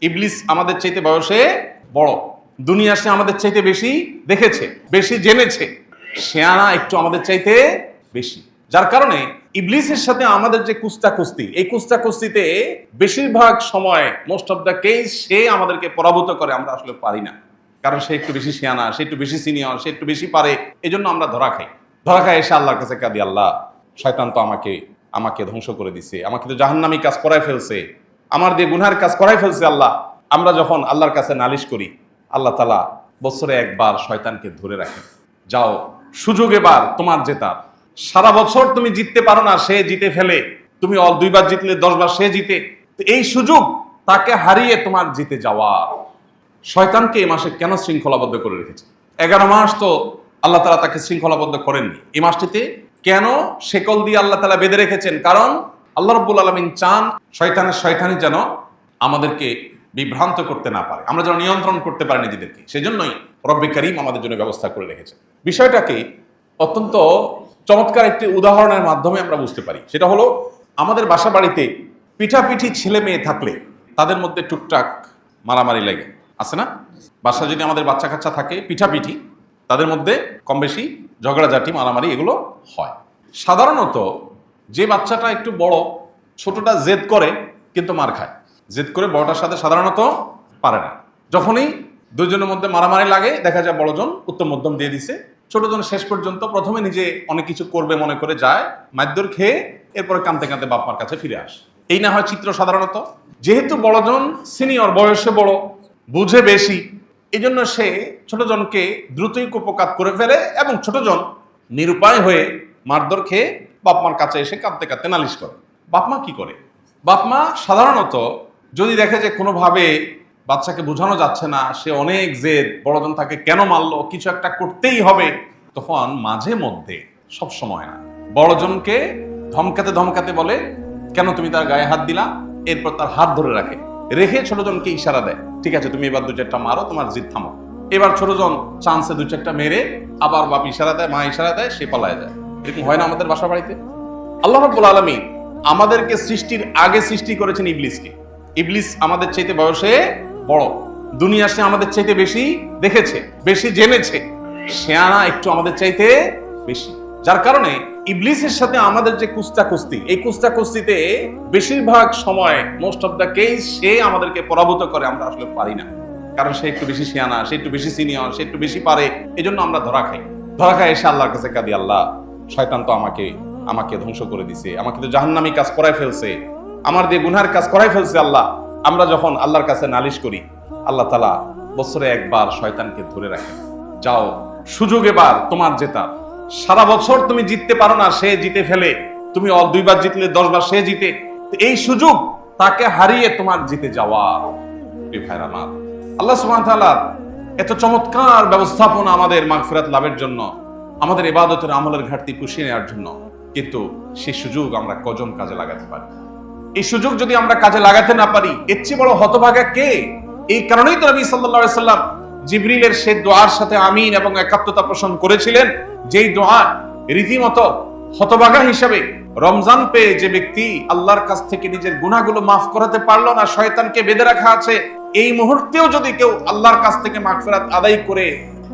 ইবলিস আমাদের চাইতে বয়সে বড়, দুনিয়া সে আমাদের চাইতে বেশি দেখেছে, বেশি জেনেছে, শেয়ানা একটু আমাদের চাইতে বেশি। যার কারণে ইবলিসের সাথে আমাদের যে কুস্তি, এই কুস্তিতে বেশিরভাগ সময় মোস্ট অফ দ্য কেস সে আমাদেরকে পরাভূত করে, আমরা আসলে পারি না। কারণ সে একটু বেশি শেয়ানা, সে একটু বেশি সিনিয়র, সে একটু বেশি পারে, এই জন্য আমরা ধরা খাই এসে আল্লাহর কাছে কাঁদি, আল্লাহ শয়তান তো আমাকে ধ্বংস করে দিছে, আমাকে তো জাহান্নামী কাজ করাই ফেলছে, আমার দিয়ে গুনহার কাজ করাই ফেলছে। আল্লাহ, আমরা যখন আল্লাহর কাছে নালিশ করি, আল্লাহ তাআলা বছরে একবার শয়তানকে ধরে রাখে, যাও সুযোগ এবার তোমার জেতার, সারা বছর তুমি জিততে পারো না, সে জিতে ফেলে, তুমি 2বার জিতলে 10 বার সে জিতে, এই সুযোগ তাকে হারিয়ে তোমার জিতে যাওয়া। শয়তানকে এই মাসে কেন শৃঙ্খলাবদ্ধ করে রেখেছে? 11 মাস তো আল্লাহ তাআলা তাকে শৃঙ্খলাবদ্ধ করেননি, এই মাসটিতে কেন শেকল দিয়ে আল্লাহ তাআলা বেঁধে রেখেছেন? কারণ আল্লাহ রাব্বুল আলামিন চান শয়তানি যেন আমাদেরকে বিভ্রান্ত করতে না পারে, আমরা যেন নিয়ন্ত্রণ করতে পারি নিজেদেরকে, সেজন্যই রব্বে কারীম আমাদের জন্য ব্যবস্থা করে রেখেছে। বিষয়টাকে অত্যন্ত চমৎকার একটি উদাহরণের মাধ্যমে আমরা বুঝতে পারি। সেটা হলো, আমাদের বাসা বাড়িতে পিঠাপিঠি ছেলে মেয়ে থাকলে তাদের মধ্যে টুকটাক মারামারি লাগে, আছে না? বাসা যদি আমাদের বাচ্চা কাচ্চা থাকে, পিঠাপিঠি তাদের মধ্যে কম বেশি ঝগড়াঝাটি মারামারি এগুলো হয়। সাধারণত যে বাচ্চাটা একটু বড়, ছোটটা জেদ করে কিন্তু মার খায়, জেদ করে বড়টার সাথে সাধারণত পারে না। যখনই দুজনের মধ্যে মারামারি লাগে, দেখা যায় বড়জন উত্তম মধ্যম দিয়ে দিছে, ছোটজন শেষ পর্যন্ত প্রথমে নিজে অনেক কিছু করবে মনে করে যায়, মারধর খেয়ে এরপরে কাঁদতে কাঁদতে বাপ মার কাছে ফিরে আসে। এই না হয় চিত্র সাধারণত। যেহেতু বড়জন সিনিয়র, বয়সে বড়, বুঝে বেশি, এই জন্য সে ছোটজনকে দ্রুতই কুপকাত করে ফেলে এবং ছোটজন নিরুপায় হয়ে মারধর খেয়ে বাপ মার কাছে এসে কাঁদতে কাঁদতে নালিশ করে। বাপ মা কি করে? বাপ মা সাধারণত যদি দেখে যে কোনোভাবে বাচ্চাকে বোঝানো যাচ্ছে না, সে অনেক জেদ, বড়জন তাকে কেন মারলো, কিছু একটা করতেই হবে, তখন মাঝে মধ্যে, সব সময় না, বড়জনকে ধমকাতে বলে, কেন তুমি তার গায়ে হাত দিলা? এরপর তার হাত ধরে রেখে ছোটজনকে ইশারা দেয়, ঠিক আছে তুমি এবার 2-4টা মারো, তোমার জিদ থামো। এবার ছোটজন চান্সে 2-4টা মেরে আবার বাপ ইশারা দেয়, মা ইশারা দেয়, সে পালায় যায়। এরকম হয় না আমাদের বাসা বাড়িতে? আল্লাহ রাব্বুল আলামিন আমাদেরকে সৃষ্টির আগে সৃষ্টি করেছেন ইবলিসকে। ইবলিস আমাদের চাইতে বয়সে বড়, দুনিয়া সে আমাদের চাইতে বেশি দেখেছে, বেশি জেনেছে, শেয়ানা একটু আমাদের চাইতে বেশি। যার কারণে ইবলিসের সাথে আমাদের যে কুস্তি, এই কুস্তিতে বেশিরভাগ সময় মোস্ট অফ দ্য কেস সে আমাদেরকে পরাভূত করে, আমরা আসলে পারি না। কারণ সে একটু বেশি শেয়ানা, সে একটু বেশি সিনিয়র, সে একটু বেশি পারে, এই জন্য আমরা ধরা খাই এসে আল্লাহর কাছে কাঁদি, আল্লাহ শয়তান তো আমাকে ধ্বংস করে দিছে, আমাকে তো জাহান্নামী কাজ করাই ফেলছে, আমার দিয়ে গুনহার কাজ করাই ফেলছে। আল্লাহ, আমরা যখন আল্লাহর কাছে নালিশ করি, আল্লাহ তাআলা বছরে একবার শয়তানকে ধরে রাখে, যাও সুযোগ এবার তোমার জেতার, সারা বছর তুমি জিততে পারো না, সে জিতে ফেলে, তুমি 2বার জিতলে 10 বার সে জিতে, এই সুযোগ তাকে হারিয়ে তোমার জিতে যাওয়া। ভাইরা আমার, আল্লাহ সুবহানাহু ওয়া তাআলা এত চমৎকার ব্যবস্থাপনা আমাদের মাগফিরাত লাভের জন্য, আমাদের ইবাদতের আমলের ঘাটতি পুষিয়ে নেওয়ার জন্য, কিন্তু সেই সুযোগ আমরা কজন কাজে লাগাতে পারি? এই সুযোগ যদি আমরা কাজে লাগাতে না পারি, এর চেয়ে বড় হতভাগা কে? এই কারণেই তো নবী সাল্লাল্লাহু আলাইহি সাল্লাম জিবরিলের সেই দোয়ার সাথে আমিন এবং একাত্মতা পোষণ করেছিলেন, যেই দোয়া রীতিমতো হতভাগা হিসেবে রমজান পেয়ে যে ব্যক্তি আল্লাহর কাছ থেকে নিজের গুনাহগুলো মাফ করাতে পারলো না, শয়তানকে বেঁধে রাখা আছে, এই মুহূর্তেও যদি কেউ আল্লাহর কাছ থেকে মাগফিরাত আদায় করে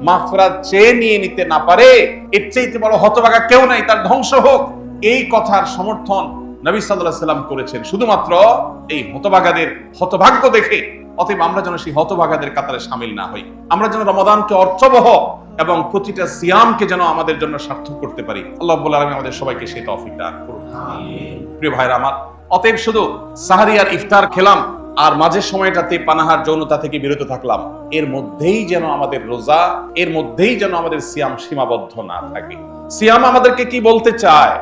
মাগফিরাত চেয়ে নিয়ে নিতে না পারে, এর চাইতে বড় হতভাগা কেউ নাই, তার ধ্বংস হোক। এই কথার সমর্থন নবী সাল্লাল্লাহু আলাইহি সাল্লাম করেছেন শুধুমাত্র এই হতভাগ্য দেখে। অতএব আমরা যেন সেই হতভাগাদের কাতারে শামিল না হই, আমরা যেন রমাদানকে অর্থবহ এবং প্রতিটা সিয়ামকে যেন আমাদের জন্য সার্থক করতে পারি। আল্লাহ রাব্বুল আলামিন আমাদের সবাইকে সেই তৌফিক দান করুন, আমিন। প্রিয় ভাইরা আমার, অতএব শুধু সাহারি আর ইফতার খেলাম আর মাঝের সময়টাতে পানাহার যৌনতা থেকে বিরত থাকলাম, এর মধ্যেই যেন আমাদের রোজা, এর মধ্যেই যেন আমাদের সিয়াম সীমাবদ্ধ না থাকে। সিয়াম আমাদেরকে কি বলতে চায়,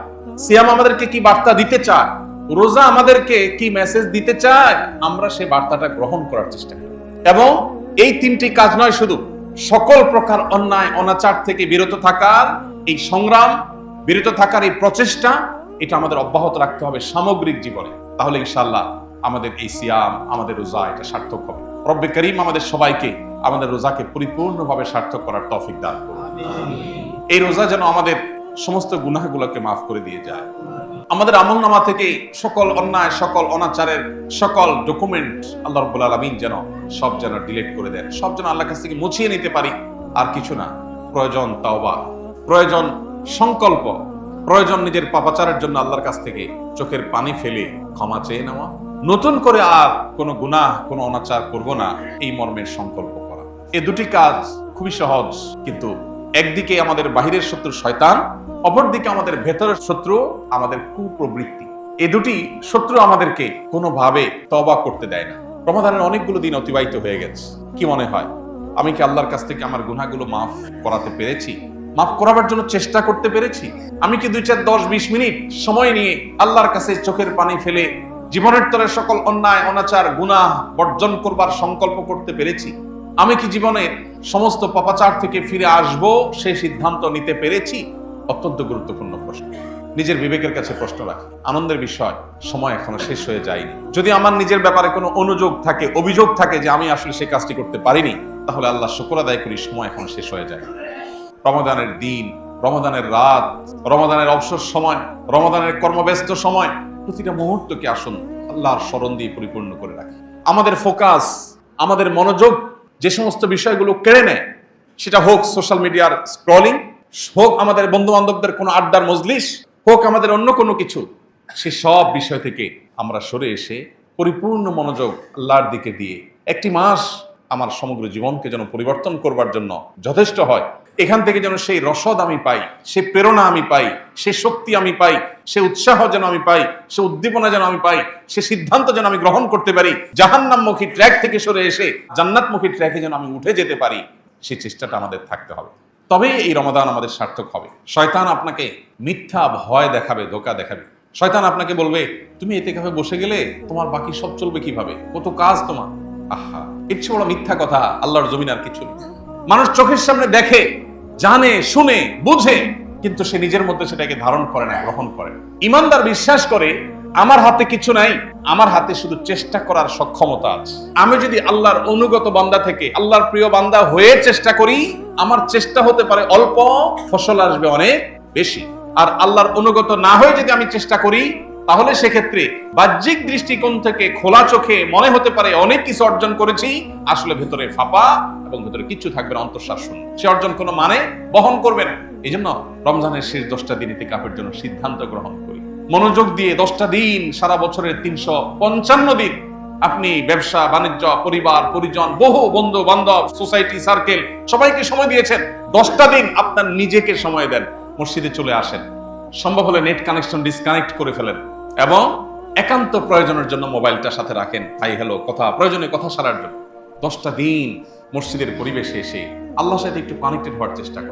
সিয়াম আমাদেরকে কি বার্তা দিতে চায়, রোজা আমাদেরকে কি মেসেজ দিতে চায়, আমরা সেই বার্তাটা গ্রহণ করার চেষ্টা করি। এবং এই 3টি কাজ নয়, শুধু সকল প্রকার অন্যায় অনাচার থেকে বিরত থাকার এই সংগ্রাম, বিরত থাকার এই প্রচেষ্টা, এটা আমাদের অব্যাহত রাখতে হবে সামগ্রিক জীবনে। তাহলে ইনশাআল্লাহ আমাদের এই সিয়াম, আমাদের রোজা, এটা সার্থক হবে। রব্বে কারীম আমাদের সবাইকে আমাদের রোজাকে পরিপূর্ণভাবে সার্থক করার তৌফিক দান করুন। এই রোজা যেন আমাদের সমস্ত গুনাহগুলোকে মাফ করে দিয়ে যায়। আমাদের আমলনামা থেকে সকল অন্যায়, সকল অনাচারের সকল ডকুমেন্ট আল্লাহ রাব্বুল আলামিন যেন সব যেন ডিলিট করে দেন, সব যেন আল্লাহর কাছ থেকে মুছিয়ে নিতে পারি। আর কিছু না, প্রয়োজন তাওবা, প্রয়োজন সংকল্প, প্রয়োজন নিজের পাপাচারের জন্য আল্লাহর কাছ থেকে চোখের পানি ফেলে ক্ষমা চেয়ে নেওয়া, নতুন করে আর কোনো গুনাহ, কোনো অনাচার করব না, এই মর্মের সংকল্প করা। এই দুটি কাজ খুবই সহজ, কিন্তু একদিকে আমাদের বাহিরের শত্রু শয়তান, অপরদিকে আমাদের ভেতরের শত্রু আমাদের কুপ্রবৃত্তি। এই দুটি শত্রু আমাদেরকে কোনোভাবে তওবা করতে দেয় না। রমাদানের অনেকগুলো দিন অতিবাহিত হয়ে গেছে, কি মনে হয় আমি কি আল্লাহর কাছ থেকে আমার গুনাহগুলো মাফ করাতে পেরেছি? মাফ করাবার জন্য চেষ্টা করতে পেরেছি? আমি কি 2, 4, 10, 20 মিনিট সময় নিয়ে আল্লাহর কাছে চোখের পানি ফেলে জীবনের তরে সকল অন্যায়, অনাচার, গুনাহ বর্জন করবার সংকল্প করতে পেরেছি? আমি কি জীবনের সমস্ত পাপাচার থেকে ফিরে আসব সেই সিদ্ধান্ত নিতে পেরেছি? অত্যন্ত গুরুত্বপূর্ণ প্রশ্ন। নিজের বিবেকের কাছে প্রশ্ন রাখি। আনন্দের বিষয়, সময় এখনো শেষ হয়ে যায়নি। যদি আমার নিজের ব্যাপারে কোনো অনুযোগ থাকে, অভিযোগ থাকে যে আমি আসলে সেই কাজটি করতে পারিনি, তাহলে আল্লাহ শুকর আদায় করি, সময় এখনো শেষ হয়ে যায়। রমাদানের দিন, রমাদানের রাত, রমাদানের অবসর সময়, রমাদানের কর্মব্যস্ত সময়, প্রতিটা মুহূর্তকে আসুন আল্লাহর স্মরণ দিয়ে পরিপূর্ণ করে রাখি। আমাদের ফোকাস, আমাদের মনোযোগ যে সমস্ত বিষয়গুলো কেড়ে নেয়, সেটা হোক সোশ্যাল মিডিয়ার স্ক্রলিং, হোক আমাদের বন্ধু বান্ধবদের কোনো আড্ডার মজলিস, হোক আমাদের অন্য কোনো কিছু, সে সব বিষয় থেকে আমরা সরে এসে পরিপূর্ণ মনোযোগ আল্লাহর দিকে দিয়ে একটি মাস আমার সমগ্র জীবনকে যেন পরিবর্তন করবার জন্য যথেষ্ট হয়। এখান থেকে যেন সেই রসদ আমি পাই, সে প্রেরণা আমি পাই, সে শক্তি আমি পাই, সে উৎসাহ যেন আমি পাই, সে উদ্দীপনা যেন আমি পাই, সে সিদ্ধান্ত যেন আমি গ্রহণ করতে পারি, জাহান্নামমুখী ট্র্যাক থেকে সরে এসে জান্নাতমুখী ট্র্যাকে যেন আমি উঠে যেতে পারি, সেই চেষ্টাটা আমাদের থাকতে হবে। তবেই এই রমাদান আমাদের সার্থক হবে। শয়তান আপনাকে মিথ্যা ভয় দেখাবে, ধোঁকা দেখাবে। শয়তান আপনাকে বলবে, তুমি এতে কাছে বসে গেলে তোমার বাকি সব চলবে কিভাবে, কত কাজ তোমার। আহা, এর চেয়ে বড় মিথ্যা কথা আল্লাহর জমিন আর কিছু নেই। মানুষ চোখের সামনে দেখে, জানে, শুনে, বুঝে, কিন্তু সে নিজের মধ্যে সেটাকে ধারণ করে না, গ্রহণ করে না। ইমানদার বিশ্বাস করে, আমার হাতে কিছু নাই, আমার হাতে শুধু চেষ্টা করার সক্ষমতা আছে। আমি যদি আল্লাহর অনুগত বান্দা থেকে আল্লাহর প্রিয় বান্দা হয়ে চেষ্টা করি, আমার চেষ্টা হতে পারে অল্প, ফসল আসবে অনেক বেশি। আর আল্লাহর অনুগত না হয়ে যদি আমি চেষ্টা করি, তাহলে সেক্ষেত্রে বাহ্যিক দৃষ্টিকোণ থেকে খোলা চোখে মনে হতে পারে অনেক কিছু অর্জন করেছি, আসলে ভেতরে ফাঁপা এবং ভেতরে কিচ্ছু থাকবে না, অন্তঃসার শূন্য। সে অর্জন কোনো মানে বহন করবে না। এই জন্য রমজানের শেষ 10টা দিন ইতিকাফের জন্য সিদ্ধান্ত গ্রহণ করি। মনোযোগ দিয়ে 10টা দিন, সারা বছরের 355 দিন আপনি ব্যবসা বাণিজ্য, পরিবার পরিজন, বহু বন্ধু বান্ধব, সোসাইটি সার্কেল, সবাইকে সময় দিয়েছেন। 10টা দিন আপনার নিজেকে সময় দেন। মসজিদে চলে আসেন, সম্ভব হলে নেট কানেকশন ডিসকানেক্ট করে ফেলেন এবং একান্ত প্রয়োজনের জন্য মোবাইলটা সাথে রাখেন, হাই হ্যালো কথা, প্রয়োজনীয় কথা সারার জন্য। 10টা দিন মসজিদের পরিবেশে এসে আল্লাহর সাথে একটু কানেক্টেড হওয়ার চেষ্টা করেন।